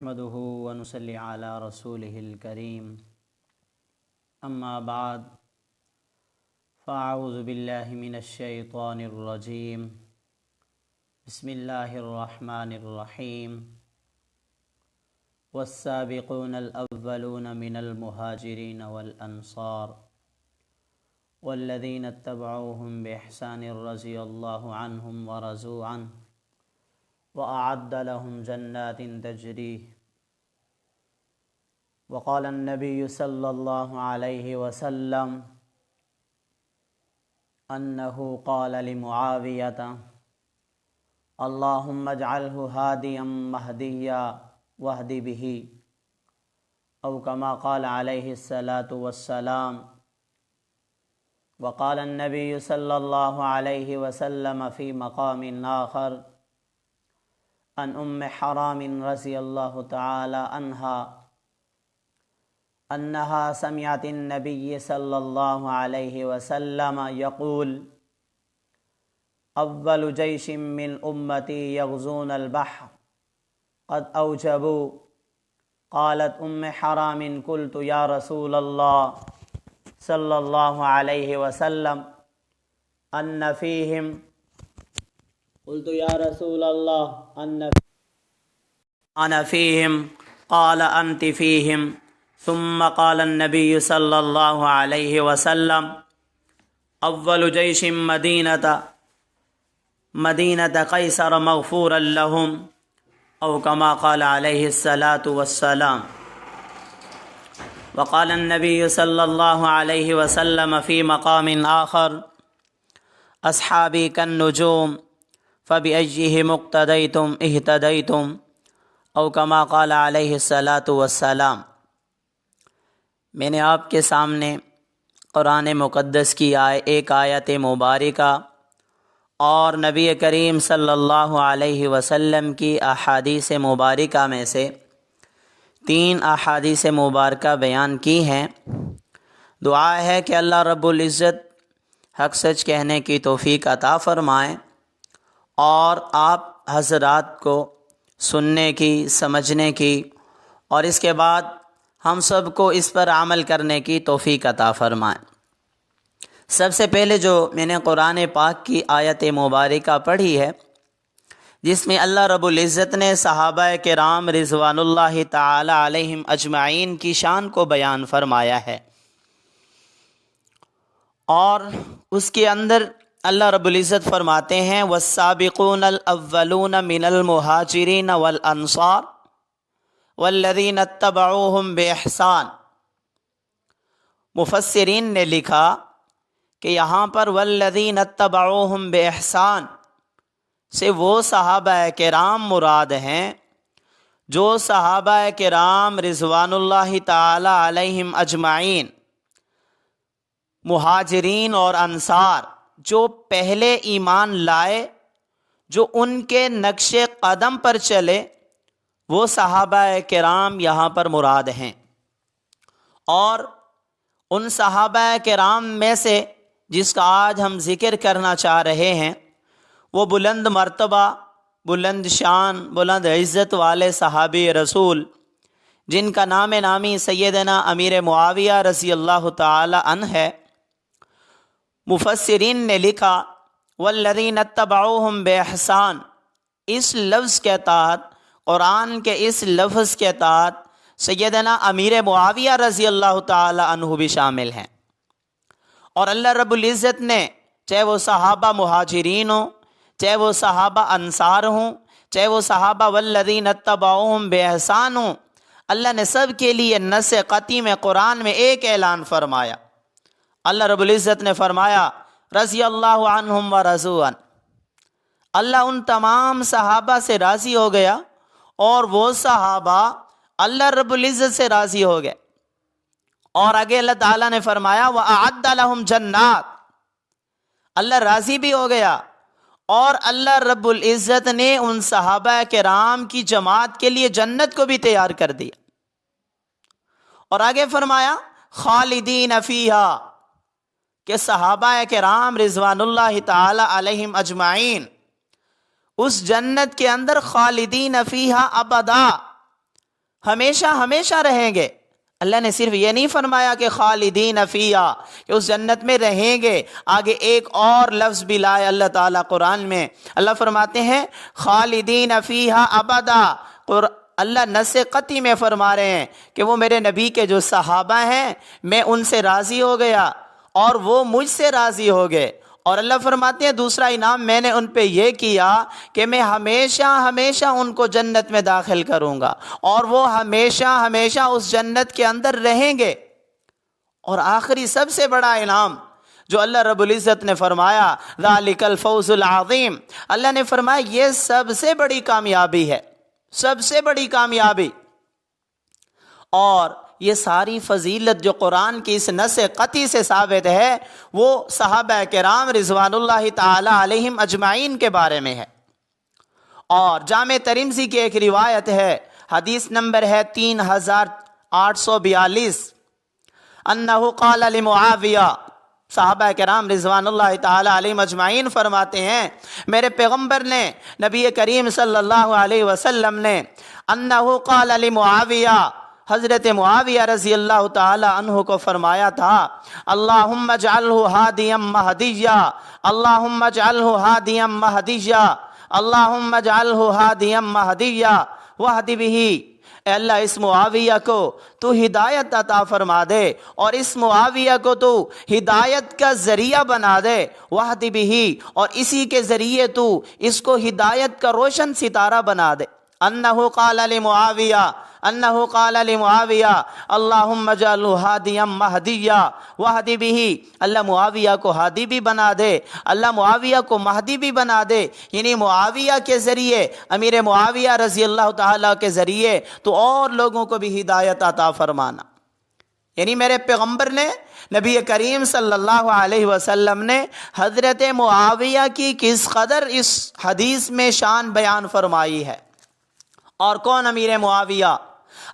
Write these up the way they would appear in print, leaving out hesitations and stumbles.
نحمده ونصلي على رسوله الكريم أما بعد فأعوذ بالله من الشيطان الرجيم بسم الله الرحمن الرحيم والسابقون الأولون من المهاجرين والأنصار والذين اتبعوهم بإحسان رضي الله عنهم ورضوا عنه وأعد لهم جنات تجري وقال النبي صلى الله عليه وسلم أنه قال لمعاوية اللهم اجعله هاديا مهديا واهد به أو كما قال عليه الصلاة والسلام. وقال النبي صلى الله عليه وسلم في مقام آخر عن أم حرام رضي الله تعالى عنها أنها سمعت النبي صلى الله عليه وسلم يقول أول جيش من أمتي يغزون البحر قد أوجبوا. قالت أم حرام قلت يا رسول الله صلى الله عليه وسلم أن فيهم؟ قلت يا رسول الله أنا فيهم. قال أنت فيهم. ثم قال النبي صلى الله عليه وسلم أول جيش مدينة قيصر مغفورا لهم أو كما قال عليه الصلاة والسلام. وقال النبي صلى الله عليه وسلم في مقام آخر أصحابي كالنجوم فبأيهم اقتديتم اهتديتم او کما قال علیہ الصلاۃ والسلام. میں نے آپ کے سامنے قرآن مقدس کی ایک آیت مبارکہ اور نبی کریم صلی اللہ علیہ وسلم کی احادیث مبارکہ میں سے 3 احادیث مبارکہ بیان کی ہیں. دعا ہے کہ اللہ رب العزت حق سچ کہنے کی توفیق عطا فرمائیں اور آپ حضرات کو سننے کی، سمجھنے کی اور اس کے بعد ہم سب کو اس پر عمل کرنے کی توفیق عطا فرمائیں. سب سے پہلے جو میں نے قرآن پاک کی آیت مبارکہ پڑھی ہے جس میں اللہ رب العزت نے صحابہ کرام رضوان اللہ تعالی علیہم اجمعین کی شان کو بیان فرمایا ہے، اور اس کے اندر اللہ رب العزت فرماتے ہیں والسابقون الاولون من المہاجرین والانصار والذین اتبعوہم باحسان. مفسرین نے لکھا کہ یہاں پر والذین اتبعوہم باحسان سے وہ صحابہ کرام مراد ہیں جو صحابہ کرام رضوان اللہ تعالی علیہم اجمعین، مہاجرین اور انصار جو پہلے ایمان لائے، جو ان کے نقش قدم پر چلے، وہ صحابہ کرام یہاں پر مراد ہیں. اور ان صحابہ کرام میں سے جس کا آج ہم ذکر کرنا چاہ رہے ہیں وہ بلند مرتبہ، بلند شان، بلند عزت والے صحابی رسول جن کا نام نامی سیدنا امیر معاویہ رضی اللہ تعالی عنہ ہے. مفسرین نے لکھا والذین اتبعوہم باحسان، اس لفظ کے تحت، قرآن کے اس لفظ کے تحت سیدنا امیر معاویہ رضی اللہ تعالی عنہ بھی شامل ہیں. اور اللہ رب العزت نے چاہے وہ صحابہ مہاجرین ہوں، چاہے وہ صحابہ انصار ہوں، چاہے وہ صحابہ والذین اتبعوہم باحسان ہوں، اللہ نے سب کے لیے نص قطعی میں قرآن میں ایک اعلان فرمایا. اللہ رب العزت نے فرمایا رضی اللہ عنہم ورضوا عنہ. اللہ ان تمام صحابہ سے راضی ہو گیا اور وہ صحابہ اللہ رب العزت سے راضی ہو گئے. اور آگے اللہ تعالیٰ نے فرمایا وَأَعَدَّ لَهُمْ جَنَّاتٍ، اللہ راضی بھی ہو گیا اور اللہ رب العزت نے ان صحابہ کرام کی جماعت کے لیے جنت کو بھی تیار کر دیا. اور آگے فرمایا خالدین فیہا، کہ صحابہ کرام رضوان اللہ تعالی علیہم اجمعین اس جنت کے اندر خالدین فیہا ابدا، ہمیشہ ہمیشہ رہیں گے۔ اللہ نے صرف یہ نہیں فرمایا کہ خالدین فیہا، کہ اس جنت میں رہیں گے، آگے ایک اور لفظ بھی لائے اللہ تعالیٰ قرآن میں۔ اللہ فرماتے ہیں خالدین فیہا ابدا۔ اللہ نص قطعی میں فرما رہے ہیں کہ وہ میرے نبی کے جو صحابہ ہیں میں ان سے راضی ہو گیا اور وہ مجھ سے راضی ہو گئے، اور اللہ فرماتے ہیں دوسرا انعام میں نے ان پہ یہ کیا کہ میں ہمیشہ ہمیشہ ان کو جنت میں داخل کروں گا اور وہ ہمیشہ ہمیشہ اس جنت کے اندر رہیں گے۔ اور آخری سب سے بڑا انعام جو اللہ رب العزت نے فرمایا ذالک الفوز العظیم، اللہ نے فرمایا یہ سب سے بڑی کامیابی ہے، سب سے بڑی کامیابی۔ اور یہ ساری فضیلت جو قرآن کی اس نص قطعی سے ثابت ہے وہ صحابہ کرام رضوان اللہ تعالی علیہم اجمعین کے بارے میں ہے۔ اور جامع ترمذی کی ایک روایت ہے، حدیث نمبر ہے 3842، انہ قال لمعاویہ، صحابہ کرام رضوان اللہ تعالی علیہم اجمعین فرماتے ہیں میرے پیغمبر نے، نبی کریم صلی اللہ علیہ وسلم نے، انہ قال لمعاویہ، حضرت معاویہ رضی اللہ تعالی عنہ کو فرمایا تھا اللہم اجعلہ ہادیا مہدیا، اللہم اجعلہ ہادیا مہدیا، اللہم اجعلہ ہادیا مہدیا واہد بہ۔ اے اللہ اس معاویہ کو تو ہدایت عطا فرما دے اور اس معاویہ کو تو ہدایت کا ذریعہ بنا دے، واہد بہ، اور اسی کے ذریعے تو اس کو ہدایت کا روشن ستارہ بنا دے۔ انہ قال لمعاویہ، انہ قال لمعاویہ اللہم اجعلہ ہادیا مہدیا واہد بہ، اللہ معاویہ کو ہادی بھی بنا دے، اللہ معاویہ کو مہدی بھی بنا دے، یعنی معاویہ کے ذریعے، امیر معاویہ رضی اللہ تعالیٰ کے ذریعے تو اور لوگوں کو بھی ہدایت عطا فرمانا۔ یعنی میرے پیغمبر نے، نبی کریم صلی اللہ علیہ وسلم نے حضرت معاویہ کی کس قدر اس حدیث میں شان بیان فرمائی ہے۔ اور کون امیر معاویہ؟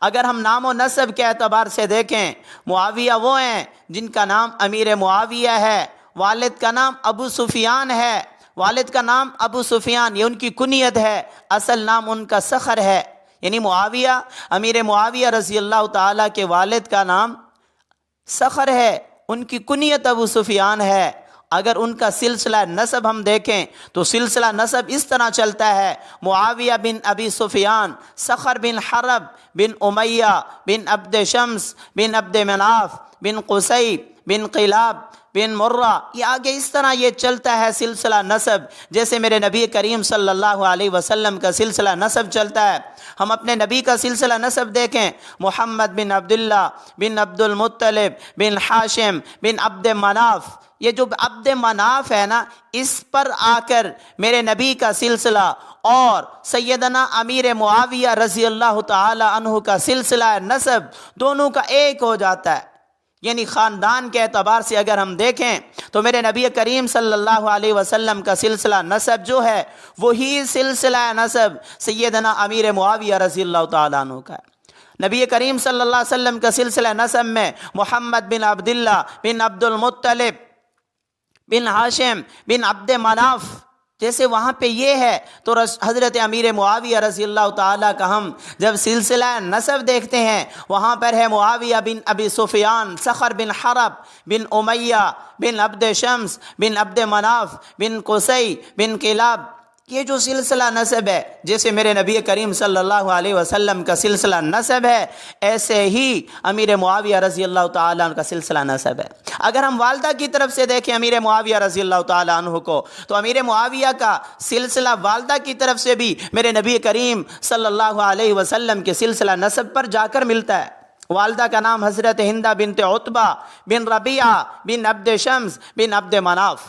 اگر ہم نام و نسب کے اعتبار سے دیکھیں، معاویہ وہ ہیں جن کا نام امیر معاویہ ہے، والد کا نام ابو سفیان ہے، والد کا نام ابو سفیان یہ ان کی کنیت ہے، اصل نام ان کا صخر ہے۔ یعنی معاویہ، امیر معاویہ رضی اللہ تعالیٰ کے والد کا نام صخر ہے، ان کی کنیت ابو سفیان ہے۔ اگر ان کا سلسلہ نسب ہم دیکھیں تو سلسلہ نسب اس طرح چلتا ہے، معاویہ بن ابی سفیان، صخر بن حرب بن امیہ بن عبد شمس بن عبد مناف بن قصی بن قلاب بن مرہ، یہ آگے اس طرح یہ چلتا ہے سلسلہ نسب، جیسے میرے نبی کریم صلی اللہ علیہ وسلم کا سلسلہ نسب چلتا ہے۔ ہم اپنے نبی کا سلسلہ نسب دیکھیں، محمد بن عبداللہ بن عبد المطلب بن ہاشم بن عبد مناف، یہ جو عبد مناف ہے نا، اس پر آ کر میرے نبی کا سلسلہ اور سیدنا امیر معاویہ رضی اللہ تعالی عنہ کا سلسلہ نسب دونوں کا ایک ہو جاتا ہے۔ یعنی خاندان کے اعتبار سے اگر ہم دیکھیں تو میرے نبی کریم صلی اللہ علیہ وسلم کا سلسلہ نسب جو ہے وہی سلسلہ نسب سیدنا امیر معاویہ رضی اللہ تعالیٰ عنہ کا ہے۔ نبی کریم صلی اللہ علیہ وسلم کا سلسلہ نسب میں محمد بن عبداللہ بن عبد المطلب بن ہاشم بن عبد مناف، جیسے وہاں پہ یہ ہے تو حضرت امیر معاویہ رضی اللہ تعالیٰ کا ہم جب سلسلہ نسب دیکھتے ہیں وہاں پر ہے معاویہ بن ابی سفیان، صخر بن حرب بن امیہ بن عبد شمس بن عبد مناف بن قصی بن کلاب، یہ جو سلسلہ نسب ہے جیسے میرے نبی کریم صلی اللہ علیہ وسلم کا سلسلہ نسب ہے ایسے ہی امیر معاویہ رضی اللہ تعالیٰ عنہ کا سلسلہ نسب ہے۔ اگر ہم والدہ کی طرف سے دیکھیں امیر معاویہ رضی اللہ تعالیٰ عنہ کو تو امیر معاویہ کا سلسلہ والدہ کی طرف سے بھی میرے نبی کریم صلی اللہ علیہ وسلم کے سلسلہ نسب پر جا کر ملتا ہے۔ والدہ کا نام حضرت ہندہ بنت عتبہ بن ربیعہ بن عبد شمس بن عبد مناف،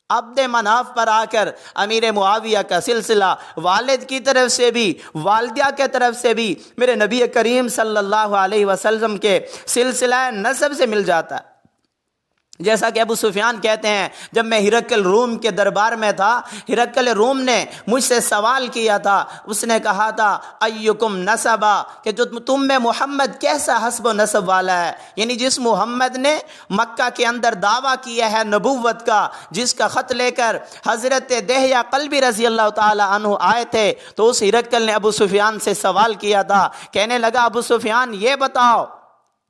عبد مناف پر آ کر امیر معاویہ کا سلسلہ والد کی طرف سے بھی والدہ کے طرف سے بھی میرے نبی کریم صلی اللہ علیہ وسلم کے سلسلہ نسب سے مل جاتا ہے۔ جیسا کہ ابو سفیان کہتے ہیں جب میں ہرقل روم کے دربار میں تھا، ہرقل روم نے مجھ سے سوال کیا تھا، اس نے کہا تھا ایکم نسبا، کہ جو تم میں محمد کیسا حسب و نسب والا ہے، یعنی جس محمد نے مکہ کے اندر دعویٰ کیا ہے نبوت کا، جس کا خط لے کر حضرت دہیہ قلبی رضی اللہ تعالی عنہ آئے تھے، تو اس ہرقل نے ابو سفیان سے سوال کیا تھا، کہنے لگا ابو سفیان یہ بتاؤ،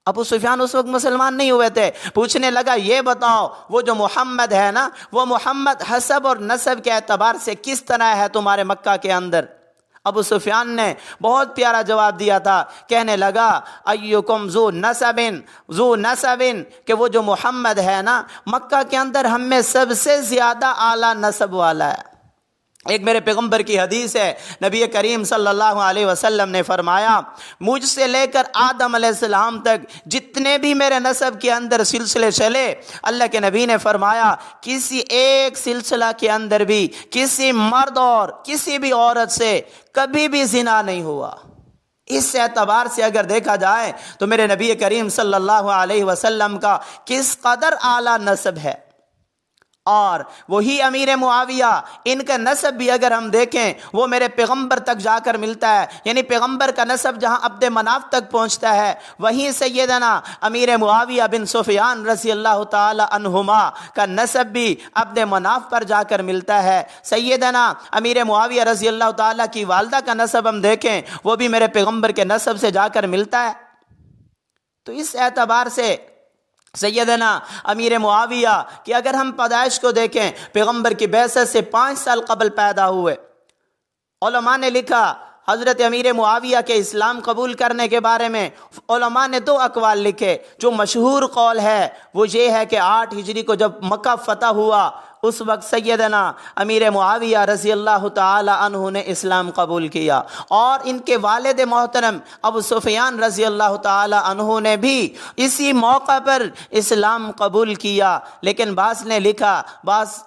ابو سفیان اس وقت مسلمان نہیں ہوئے تھے، پوچھنے لگا یہ بتاؤ وہ جو محمد ہے نا، وہ محمد حسب اور نسب کے اعتبار سے کس طرح ہے تمہارے مکہ کے اندر؟ ابو سفیان نے بہت پیارا جواب دیا تھا، کہنے لگا ایکم ذو نسب، کہ وہ جو محمد ہے نا مکہ کے اندر ہم میں سب سے زیادہ اعلیٰ نسب والا ہے۔ ایک میرے پیغمبر کی حدیث ہے، نبی کریم صلی اللہ علیہ وسلم نے فرمایا مجھ سے لے کر آدم علیہ السلام تک جتنے بھی میرے نسب کے اندر سلسلے چلے، اللہ کے نبی نے فرمایا کسی ایک سلسلہ کے اندر بھی کسی مرد اور کسی بھی عورت سے کبھی بھی زنا نہیں ہوا۔ اس اعتبار سے اگر دیکھا جائے تو میرے نبی کریم صلی اللہ علیہ وسلم کا کس قدر اعلیٰ نسب ہے۔ اور وہی امیر معاویہ، ان کا نسب بھی اگر ہم دیکھیں وہ میرے پیغمبر تک جا کر ملتا ہے، یعنی پیغمبر کا نسب جہاں عبد مناف تک پہنچتا ہے، وہیں سیدنا امیر معاویہ بن سفیان رضی اللہ تعالی عنہما کا نسب بھی عبد مناف پر جا کر ملتا ہے۔ سیدنا امیر معاویہ رضی اللہ تعالی کی والدہ کا نسب ہم دیکھیں وہ بھی میرے پیغمبر کے نسب سے جا کر ملتا ہے۔ تو اس اعتبار سے سیدنا امیر معاویہ کہ اگر ہم پیدائش کو دیکھیں پیغمبر کی بعثت سے 5 سال قبل پیدا ہوئے، علماء نے لکھا حضرت امیر معاویہ کے اسلام قبول کرنے کے بارے میں علماء نے 2 اقوال لکھے۔ جو مشہور قول ہے وہ یہ ہے کہ 8 ہجری کو جب مکہ فتح ہوا اس وقت سیدنا امیر معاویہ رضی اللہ تعالی عنہ نے اسلام قبول کیا، اور ان کے والد محترم ابو سفیان رضی اللہ تعالی عنہ نے بھی اسی موقع پر اسلام قبول کیا۔ لیکن بعض نے لکھا، بعض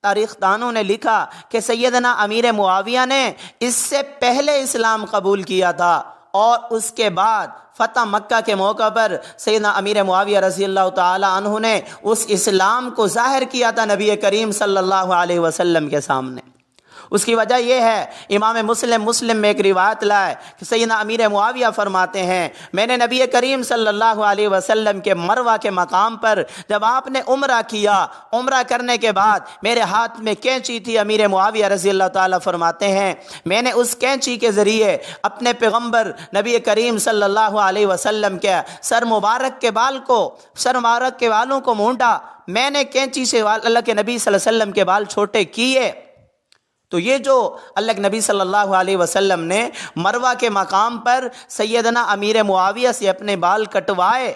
تاریخ دانوں نے لکھا کہ سیدنا امیر معاویہ نے اس سے پہلے اسلام قبول کیا تھا، اور اس کے بعد فتح مکہ کے موقع پر سیدنا امیر معاویہ رضی اللہ تعالی عنہ نے اس اسلام کو ظاہر کیا تھا نبی کریم صلی اللہ علیہ وسلم کے سامنے۔ اس کی وجہ یہ ہے، امام مسلم میں ایک روایت لائے کہ سیدنا امیر معاویہ فرماتے ہیں میں نے نبی کریم صلی اللہ علیہ وسلم کے مروہ کے مقام پر جب آپ نے عمرہ کیا، عمرہ کرنے کے بعد میرے ہاتھ میں کینچی تھی، امیر معاویہ رضی اللہ تعالیٰ فرماتے ہیں میں نے اس کینچی کے ذریعے اپنے پیغمبر نبی کریم صلی اللہ علیہ وسلم کے سر مبارک کے بالوں کو مونڈا، میں نے کینچی سے اللہ کے نبی صلی اللہ علیہ وسلم کے بال چھوٹے کیے۔ تو یہ جو اللہ کے نبی صلی اللہ علیہ وسلم نے مروہ کے مقام پر سیدنا امیر معاویہ سے اپنے بال کٹوائے،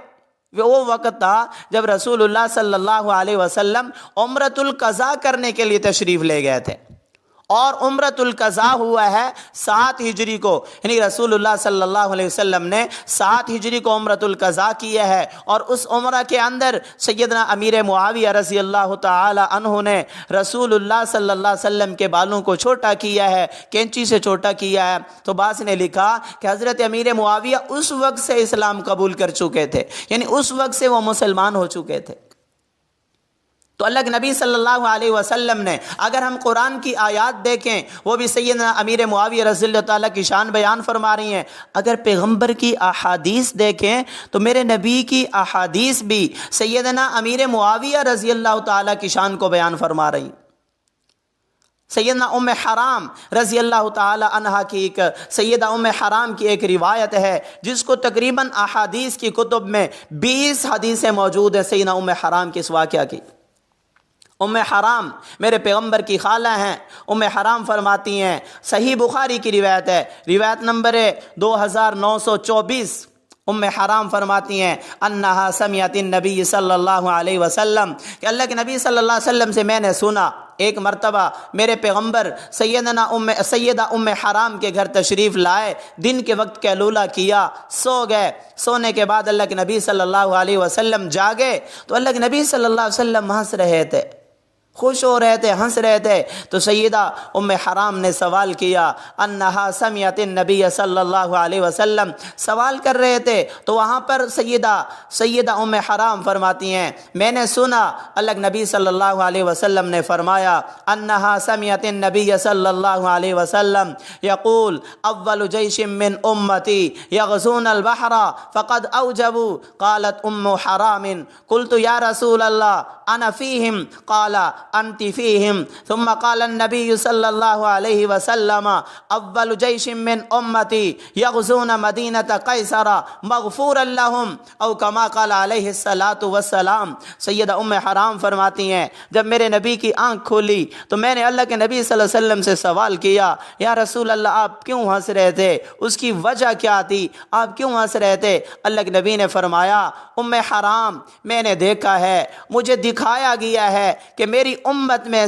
وہ وقت تھا جب رسول اللہ صلی اللہ علیہ وسلم عمرۃ القضاء کرنے کے لیے تشریف لے گئے تھے، اور عمرۃ القضاء ہوا ہے 7 ہجری کو، یعنی رسول اللہ صلی اللہ علیہ وسلم نے 7 ہجری کو عمرۃ القضاء کیا ہے، اور اس عمرہ کے اندر سیدنا امیر معاویہ رضی اللہ تعالی عنہ نے رسول اللہ صلی اللہ علیہ وسلم کے بالوں کو چھوٹا کیا ہے، کینچی سے چھوٹا کیا ہے۔ تو بعض نے لکھا کہ حضرت امیر معاویہ اس وقت سے اسلام قبول کر چکے تھے، یعنی اس وقت سے وہ مسلمان ہو چکے تھے۔ تو اللہ کے نبی صلی اللہ علیہ وسلم نے اگر ہم قرآن کی آیات دیکھیں وہ بھی سیدنا امیر معاویہ رضی اللہ تعالیٰ کی شان بیان فرما رہی ہیں، اگر پیغمبر کی احادیث دیکھیں تو میرے نبی کی احادیث بھی سیدنا امیر معاویہ رضی اللہ تعالیٰ کی شان کو بیان فرما رہی ہیں۔ سیدنا ام حرام رضی اللہ تعالی عنہا کی ایک سیدہ ام حرام کی ایک روایت ہے جس کو تقریباً احادیث کی کتب میں 20 حدیثیں موجود ہیں سیدنا ام حرام کے اس واقعہ کی۔ ام حرام میرے پیغمبر کی خالہ ہیں۔ ام حرام فرماتی ہیں، صحیح بخاری کی روایت ہے، روایت نمبر 2924، ام حرام فرماتی ہیں انہا سمعت النبی صلی اللہ علیہ وسلم، کہ اللہ کے نبی صلی اللہ علیہ وسلم سے میں نے سنا، ایک مرتبہ میرے پیغمبر سیدہ ام حرام کے گھر تشریف لائے، دن کے وقت قیلولہ کیا، سو گئے، سونے کے بعد اللہ کے نبی صلی اللہ علیہ وسلم جاگے تو اللہ کے نبی صلی اللہ علیہ وسلم ہنس رہے تھے، خوش ہو رہے تھے، ہنس رہے تھے۔ تو سیدہ ام حرام نے سوال کیا، انہا سمعت النبی صلی اللہ علیہ وسلم، سوال کر رہے تھے تو وہاں پر سیدہ ام حرام فرماتی ہیں میں نے سنا اللہ نبی صلی اللہ علیہ وسلم نے فرمایا، انہا سمعت النبی صلی اللہ علیہ وسلم یقول اول جیش من امتی یغزون البحر فقد اوجبوا، قالت ام حرام قلت یا رسول اللہ انا فیہم، قال انت فیہم، ثم قال النبی صلی اللہ علیہ وسلم اول جیش من امتی یغزون مدینۃ قیصر مغفورا لہم، او کما قال علیہ الصلاۃ والسلام۔ سیدہ ام حرام فرماتی ہیں جب میرے نبی کی آنکھ کھولی تو میں نے اللہ کے نبی صلی اللہ علیہ وسلم سے سوال کیا، یا رسول اللہ آپ کیوں ہنس رہے تھے، اس کی وجہ کیا تھی، آپ کیوں ہنس رہے تھے؟ اللہ کے نبی نے فرمایا، ام حرام میں نے دیکھا ہے، مجھے دکھایا گیا ہے کہ میری امت میں